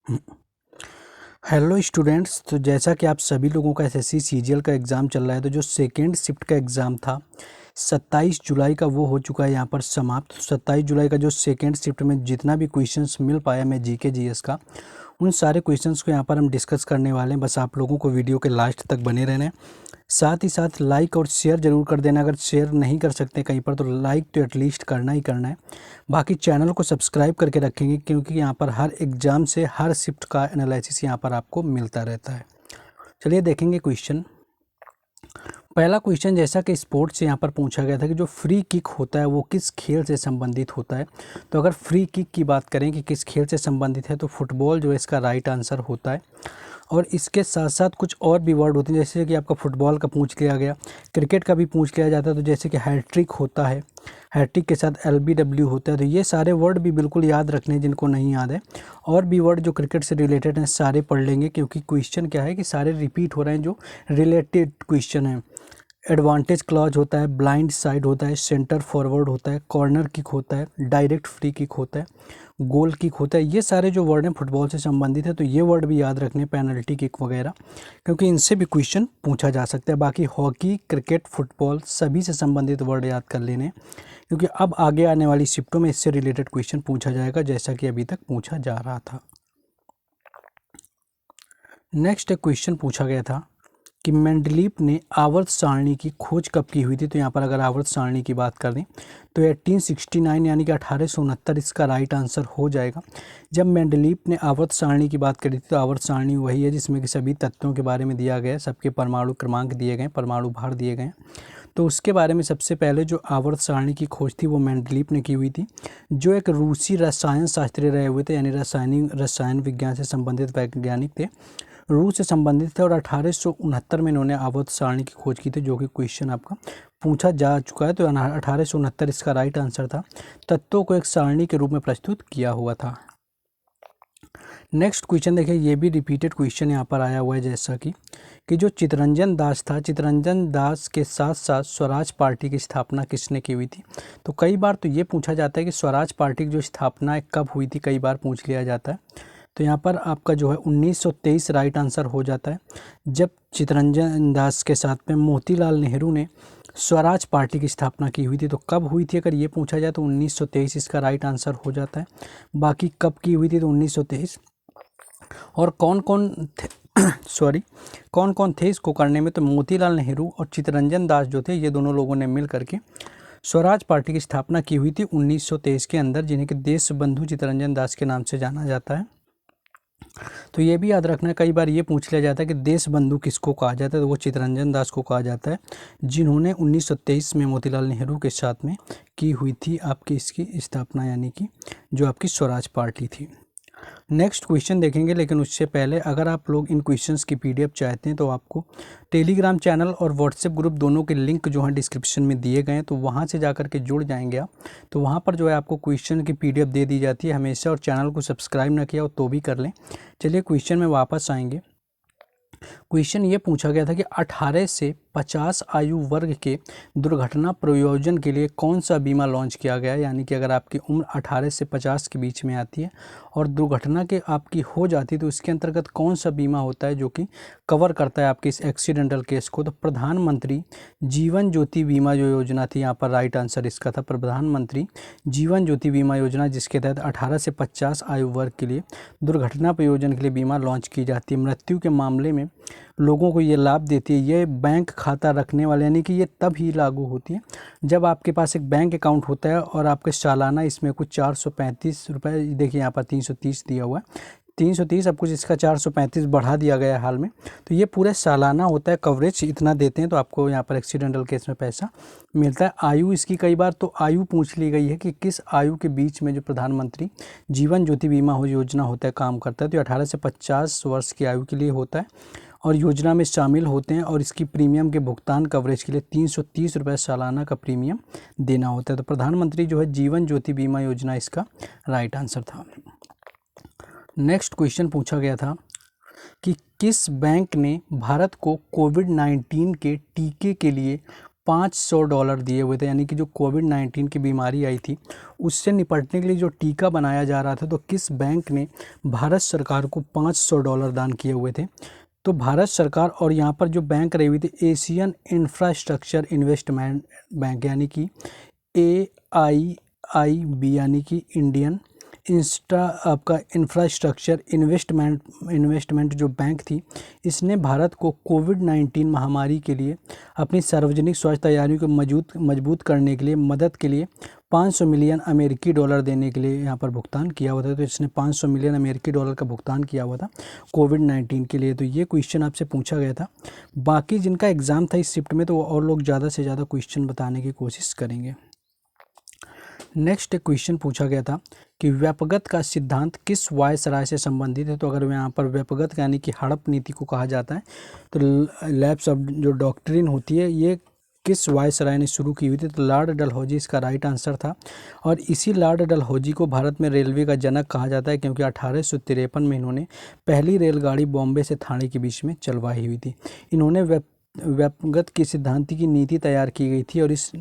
Hello students. तो जैसा कि आप सभी लोगों का एसएससी सीजीएल का एग्ज़ाम चल रहा है, तो जो सेकेंड शिफ्ट का एग्ज़ाम था 27 जुलाई का, वो हो चुका है यहाँ पर समाप्त। 27 जुलाई का जो सेकेंड शिफ्ट में जितना भी क्वेश्चंस मिल पाया मैं जीके जीएस का, उन सारे क्वेश्चंस को यहाँ पर हम डिस्कस करने वाले हैं। बस आप लोगों को वीडियो के लास्ट तक बने रहना है। साथ ही साथ लाइक और शेयर ज़रूर कर देना। अगर शेयर नहीं कर सकते कहीं पर तो लाइक तो एटलीस्ट करना ही करना है। बाकी चैनल को सब्सक्राइब करके रखेंगे, क्योंकि यहाँ पर हर एग्ज़ाम से हर शिफ्ट का एनालिसिस यहाँ पर आपको मिलता रहता है। चलिए देखेंगे क्वेश्चन। पहला क्वेश्चन जैसा कि स्पोर्ट्स से यहाँ पर पूछा गया था कि जो फ्री किक होता है वो किस खेल से संबंधित होता है। तो अगर फ्री किक की बात करें कि किस खेल से संबंधित है, तो फुटबॉल जो है इसका राइट आंसर होता है। और इसके साथ साथ कुछ और भी वर्ड होते हैं, जैसे कि आपका फुटबॉल का पूछ लिया गया, क्रिकेट का भी पूछ लिया जाता है। तो जैसे कि हैट्रिक होता है, हैट्रिक के साथ एलबीडब्ल्यू होता है। तो ये सारे वर्ड भी बिल्कुल याद रखने जिनको नहीं याद है। और भी वर्ड जो क्रिकेट से रिलेटेड हैं सारे पढ़ लेंगे, क्योंकि क्वेश्चन क्या है कि सारे रिपीट हो रहे हैं जो रिलेटेड क्वेश्चन हैं। एडवांटेज क्लॉज होता है, ब्लाइंड साइड होता है, सेंटर फॉरवर्ड होता है, कॉर्नर किक होता है, डायरेक्ट फ्री किक होता है, गोल किक होता है। ये सारे जो वर्ड हैं फुटबॉल से संबंधित है, तो ये वर्ड भी याद रखने, पेनल्टी किक वगैरह, क्योंकि इनसे भी क्वेश्चन पूछा जा सकता है। बाकी हॉकी, क्रिकेट, फुटबॉल सभी से संबंधित वर्ड याद कर लेने, क्योंकि अब आगे आने वाली शिफ्टों में इससे रिलेटेड क्वेश्चन पूछा जाएगा, जैसा कि अभी तक पूछा जा रहा था। नेक्स्ट एक क्वेश्चन पूछा गया था कि मेंडलीव ने आवर्त सारणी की खोज कब की हुई थी। तो यहाँ पर अगर आवर्त सारणी की बात करें तो 1869 यानी कि 1869 इसका राइट आंसर हो जाएगा। जब मेंडलीव ने आवर्त सारणी की बात करी थी, तो आवर्त सारणी वही है जिसमें कि सभी तत्वों के बारे में दिया गया है, सबके परमाणु क्रमांक दिए गए, परमाणु भार दिए गए। तो उसके बारे में सबसे पहले जो आवर्त सारणी की खोज थी वो मेंडलीव ने की हुई थी, जो एक रूसी रसायन शास्त्री रहे हुए थे, यानी रसायन विज्ञान से संबंधित वैज्ञानिक थे, रूस से संबंधित थे। और 1869 में इन्होंने आवर्त सारणी की खोज की थी, जो कि क्वेश्चन आपका पूछा जा चुका है। तो 1869 इसका राइट आंसर था। तत्वों को एक सारणी के रूप में प्रस्तुत किया हुआ था। नेक्स्ट क्वेश्चन देखिए, ये भी रिपीटेड क्वेश्चन यहाँ पर आया हुआ है, जैसा कि जो चित्तरंजन दास था, चित्तरंजन दास के साथ साथ स्वराज पार्टी की स्थापना किसने की हुई थी। तो कई बार तो ये पूछा जाता है कि स्वराज पार्टी की जो स्थापना है कब हुई थी, कई बार पूछ लिया जाता है। तो यहाँ पर आपका जो है 1923 राइट आंसर हो जाता है, जब चित्तरंजन दास के साथ में मोतीलाल नेहरू ने स्वराज पार्टी की स्थापना की हुई थी। तो कब हुई थी अगर ये पूछा जाए तो 1923 इसका राइट आंसर हो जाता है। बाकी कब की हुई थी तो 1923। और कौन कौन थे कौन कौन थे इसको करने में, तो मोतीलाल नेहरू और चित्तरंजन दास जो थे, ये दोनों लोगों ने मिल करके स्वराज पार्टी की स्थापना की हुई थी 1923 के अंदर, जिन्हें कि देश बंधु चित्तरंजन दास के नाम से जाना जाता है। तो ये भी याद रखना है, कई बार ये पूछ लिया जाता है कि देश बंधु किसको कहा जाता है, तो वो चित्तरंजन दास को कहा जाता है, जिन्होंने 1923 में मोतीलाल नेहरू के साथ में की हुई थी आपकी इसकी स्थापना, यानी कि जो आपकी स्वराज पार्टी थी। नेक्स्ट क्वेश्चन देखेंगे, लेकिन उससे पहले अगर आप लोग इन क्वेश्चंस की पीडीएफ चाहते हैं तो आपको टेलीग्राम चैनल और व्हाट्सएप ग्रुप दोनों के लिंक जो हैं डिस्क्रिप्शन में दिए गए हैं, तो वहां से जाकर के जुड़ जाएंगे आप। तो वहां पर जो है आपको क्वेश्चन की पीडीएफ दे दी जाती है हमेशा, और चैनल को सब्सक्राइब ना किया हो तो भी कर लें। चलिए क्वेश्चन में वापस आएंगे। क्वेश्चन ये पूछा गया था कि 18 से 50 आयु वर्ग के दुर्घटना प्रयोजन के लिए कौन सा बीमा लॉन्च किया गया है। यानी कि अगर आपकी उम्र 18 से 50 के बीच में आती है और दुर्घटना के आपकी हो जाती है, तो इसके अंतर्गत कौन सा बीमा होता है जो कि कवर करता है आपके इस एक्सीडेंटल केस को। तो प्रधानमंत्री जीवन ज्योति बीमा जो योजना थी, यहाँ पर राइट आंसर इसका था प्रधानमंत्री जीवन ज्योति बीमा योजना, जिसके तहत 18 से 50 आयु वर्ग के लिए दुर्घटना प्रयोजन के लिए बीमा लॉन्च की जाती है। मृत्यु के मामले में लोगों को ये लाभ देती है। ये बैंक खाता रखने वाले, यानी कि ये तब ही लागू होती है जब आपके पास एक बैंक अकाउंट होता है और आपके सालाना इसमें कुछ 435 रुपये, देखिए यहाँ पर 330 दिया हुआ है, 330, अब कुछ इसका 435 बढ़ा दिया गया है हाल में। तो ये पूरे सालाना होता है, कवरेज इतना देते हैं, तो आपको यहाँ पर एक्सीडेंटल केस में पैसा मिलता है। आयु इसकी कई बार तो आयु पूछ ली गई है कि किस आयु के बीच में जो प्रधानमंत्री जीवन ज्योति बीमा योजना होता है काम करता है। तो 18 से 50 वर्ष की आयु के लिए होता है और योजना में शामिल होते हैं, और इसकी प्रीमियम के भुगतान कवरेज के लिए 330 रुपये सालाना का प्रीमियम देना होता है। तो प्रधानमंत्री जो है जीवन ज्योति बीमा योजना इसका राइट आंसर था। नेक्स्ट क्वेश्चन पूछा गया था कि किस बैंक ने भारत को कोविड-19 के टीके के लिए $500 दिए हुए थे, यानी कि जो कोविड-19 की बीमारी आई थी उससे निपटने के लिए जो टीका बनाया जा रहा था, तो किस बैंक ने भारत सरकार को $500 दान किए हुए थे? तो भारत सरकार, और यहाँ पर जो बैंक रही हुई थी एशियन इंफ्रास्ट्रक्चर इन्वेस्टमेंट बैंक, यानी कि AIIB, यानी कि इंडियन आपका इंफ्रास्ट्रक्चर इन्वेस्टमेंट जो बैंक थी, इसने भारत को कोविड-19 महामारी के लिए अपनी सार्वजनिक स्वास्थ्य तैयारियों को मजबूत करने के लिए मदद के लिए $500 मिलियन अमेरिकी डॉलर देने के लिए यहाँ पर भुगतान किया हुआ था। तो इसने $500 मिलियन अमेरिकी डॉलर का भुगतान किया हुआ था कोविड-19 के लिए। तो ये क्वेश्चन आपसे पूछा गया था। बाकी जिनका एग्ज़ाम था इस शिफ्ट में, तो वो और लोग ज़्यादा से ज़्यादा क्वेश्चन बताने की कोशिश करेंगे। नेक्स्ट एक क्वेश्चन पूछा गया था कि व्यपगत का सिद्धांत किस वायसराय से संबंधित है? तो अगर यहाँ पर व्यपगत यानी कि हड़प नीति को कहा जाता है, तो लैप्स ऑफ जो डॉक्ट्रिन होती है ये किस वायसराय ने शुरू की हुई थी? तो लॉर्ड डलहौजी इसका राइट आंसर था। और इसी लॉर्ड डलहौजी को भारत में रेलवे का जनक कहा जाता है, क्योंकि 1853 में इन्होंने पहली रेलगाड़ी बॉम्बे से ठाणे के बीच में चलवाई हुई थी। इन्होंने व्यपगत की सिद्धांत की नीति तैयार की गई थी, और इस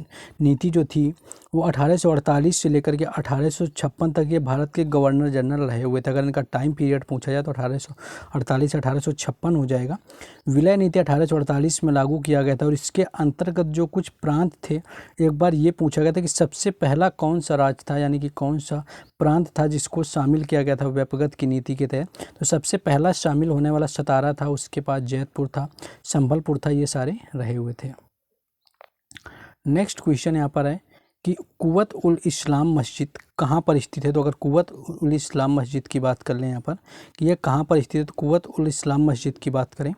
नीति जो थी वो 1848 से लेकर के 1856 तक ये भारत के गवर्नर जनरल रहे हुए थे। अगर इनका टाइम पीरियड पूछा जाए तो 1848 से 1856 हो जाएगा। विलय नीति 1848 में लागू किया गया था, और इसके अंतर्गत जो कुछ प्रांत थे, एक बार ये पूछा गया था कि सबसे पहला कौन सा राज्य था, यानी कि कौन सा प्रांत था जिसको शामिल किया गया था व्यपगत की नीति के तहत। तो सबसे पहला शामिल होने वाला सतारा था, उसके पास जैतपुर था, संबलपुर था, ये सारे रहे हुए थे। नेक्स्ट क्वेश्चन यहाँ पर है कि कुव्वत उल इस्लाम मस्जिद कहाँ पर स्थित है? तो अगर कुव्वत उल इस्लाम मस्जिद की बात कर लें यहाँ पर कि यह कहाँ पर स्थित है, तो कुव्वत उल इस्लाम मस्जिद की बात करें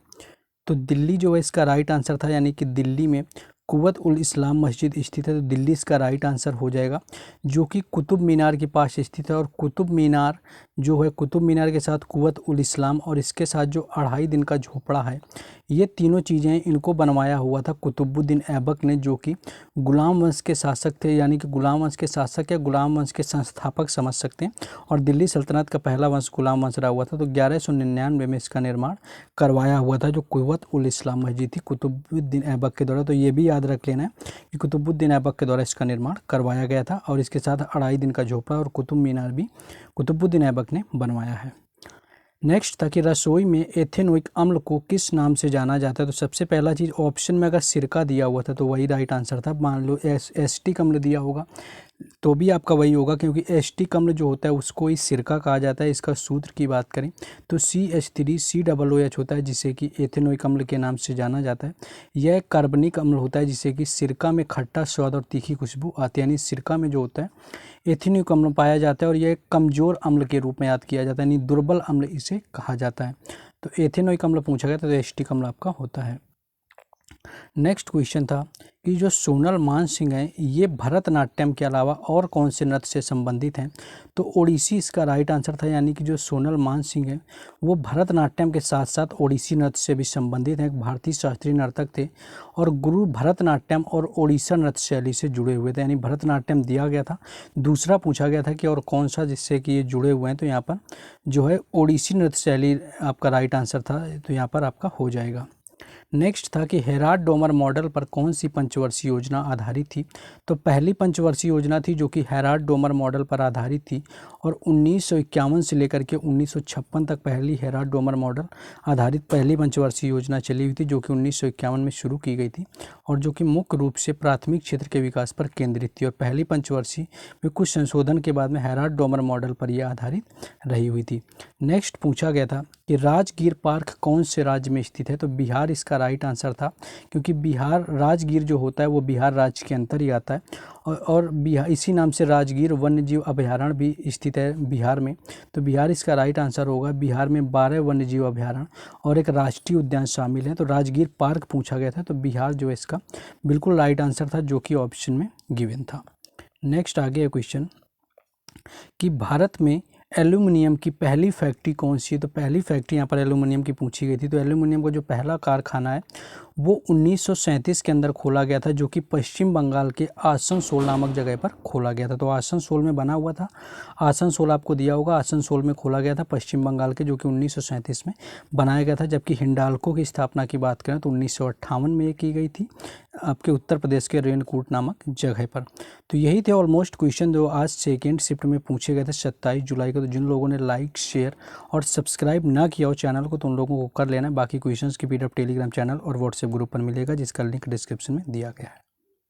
तो दिल्ली जो है इसका राइट आंसर था, यानी कि दिल्ली में कुव्वत उल इस्लाम मस्जिद स्थित है। तो दिल्ली इसका राइट आंसर हो जाएगा, जो कि कुतुब मीनार के पास स्थित है। और कुतुब मीनार जो है, कुतुब मीनार के साथ कुव्वत उल इस्लाम और इसके साथ जो 2.5 दिन का झोपड़ा है, ये तीनों चीज़ें इनको बनवाया हुआ था कुतुबुद्दीन ऐबक ने, जो कि गुलाम वंश के शासक थे, यानी कि गुलाम वंश के शासक या गुलाम वंश के संस्थापक समझ सकते हैं। और दिल्ली सल्तनत का पहला वंश गुलाम वंश रहा हुआ था। तो 1199 में इसका निर्माण करवाया हुआ था, जो कुव्वत उल इस्लाम मस्जिद थी कुतुबुद्दीन ऐबक के द्वारा। तो ये भी याद रख लेना है कि कुतुबुद्दीन ऐबक के द्वारा इसका निर्माण करवाया गया था, और इसके साथ 2.5 दिन का झोपड़ा और कुतुब मीनार भी कुतुबुद्दीन ऐबक ने बनवाया है। नेक्स्ट था कि रसोई में एथेनोइक अम्ल को किस नाम से जाना जाता है? तो सबसे पहला चीज़ ऑप्शन में अगर सिरका दिया हुआ था तो वही राइट आंसर था। मान लो एसिटिक अम्ल दिया होगा तो भी आपका वही होगा, क्योंकि एसिटिक अम्ल जो होता है उसको ही सिरका कहा जाता है। इसका सूत्र की बात करें तो CH3COOH होता है, जिसे कि एथेनोइक अम्ल के नाम से जाना जाता है। यह कार्बनिक अम्ल होता है, जिसे कि सिरका में खट्टा स्वाद और तीखी खुशबू आती है, यानी सिरका में जो होता है एथेनोइक अम्ल पाया जाता है, और यह एक कमज़ोर अम्ल के रूप में याद किया जाता है, यानी दुर्बल अम्ल इसे कहा जाता है। तो एथेनोइक अम्ल पूछा गया तो एसिटिक अम्ल आपका होता है। नेक्स्ट क्वेश्चन था कि जो सोनल मानसिंह हैं ये भरतनाट्यम के अलावा और कौन से नृत्य से संबंधित हैं? तो ओडिसी इसका राइट आंसर था, यानी कि जो सोनल मानसिंह हैं वो भरतनाट्यम के साथ साथ ओडिसी नृत्य से भी संबंधित हैं। एक भारतीय शास्त्रीय नर्तक थे और गुरु भरतनाट्यम और ओडिशा नृत्य शैली से जुड़े हुए थे, यानी भरतनाट्यम दिया गया था। दूसरा पूछा गया था कि और कौन सा जिससे कि ये जुड़े हुए हैं, तो यहाँ पर जो है ओडिसी नृत्य शैली आपका राइट आंसर था, तो यहाँ पर आपका हो जाएगा। नेक्स्ट था कि हेराल्ड डोमर मॉडल पर कौन सी पंचवर्षीय योजना आधारित थी? तो पहली पंचवर्षीय योजना थी जो कि हेराल्ड डोमर मॉडल पर आधारित थी, और 1951 से लेकर के 1956 तक पहली हेराल्ड डोमर मॉडल आधारित पहली पंचवर्षीय योजना चली हुई थी, जो कि 1951 में शुरू की गई थी, और जो कि मुख्य रूप से प्राथमिक क्षेत्र के विकास पर केंद्रित थी। और पहली पंचवर्षीय में कुछ संशोधन के बाद में हेराल्ड डोमर मॉडल पर यह आधारित रही हुई थी। नेक्स्ट पूछा गया था कि राजगीर पार्क कौन से राज्य में स्थित है? तो बिहार इसका राइट आंसर था, क्योंकि बिहार राजगीर जो होता है वो बिहार राज्य के अंतर ही आता है, और बिहार इसी नाम से राजगीर वन्यजीव अभयारण्य भी स्थित है बिहार में। तो बिहार इसका राइट आंसर होगा। बिहार में 12 वन्यजीव अभयारण्य और एक राष्ट्रीय उद्यान शामिल है। तो राजगीर पार्क पूछा गया था, तो बिहार जो है इसका बिल्कुल राइट आंसर था, जो कि ऑप्शन में गिवन था। नेक्स्ट आगे क्वेश्चन कि भारत में एल्यूमिनियम की पहली फैक्ट्री कौन सी है? तो पहली फैक्ट्री यहाँ पर एल्यूमिनियम की पूछी गई थी। तो एल्यूमिनियम का जो पहला कारखाना है वो 1937 के अंदर खोला गया था, जो कि पश्चिम बंगाल के आसनसोल नामक जगह पर खोला गया था। तो आसनसोल में बना हुआ था, आसनसोल आपको दिया होगा, आसनसोल में खोला गया था पश्चिम बंगाल के, जो कि 1937 में बनाया गया था। जबकि हिंडाल्को की स्थापना की बात करें तो 1958 में ये की गई थी आपके उत्तर प्रदेश के रेनकूट नामक जगह पर। तो यही थे ऑलमोस्ट क्वेश्चन जो आज सेकेंड शिफ्ट में पूछे गए थे 27 जुलाई को। तो जिन लोगों ने लाइक, शेयर और सब्सक्राइब ना किया हो चैनल को, तो उन लोगों को कर लेना है। बाकी क्वेश्चंस की पीडीएफ टेलीग्राम चैनल और व्हाट्सएप ग्रुप पर मिलेगा, जिसका लिंक डिस्क्रिप्शन में दिया गया है।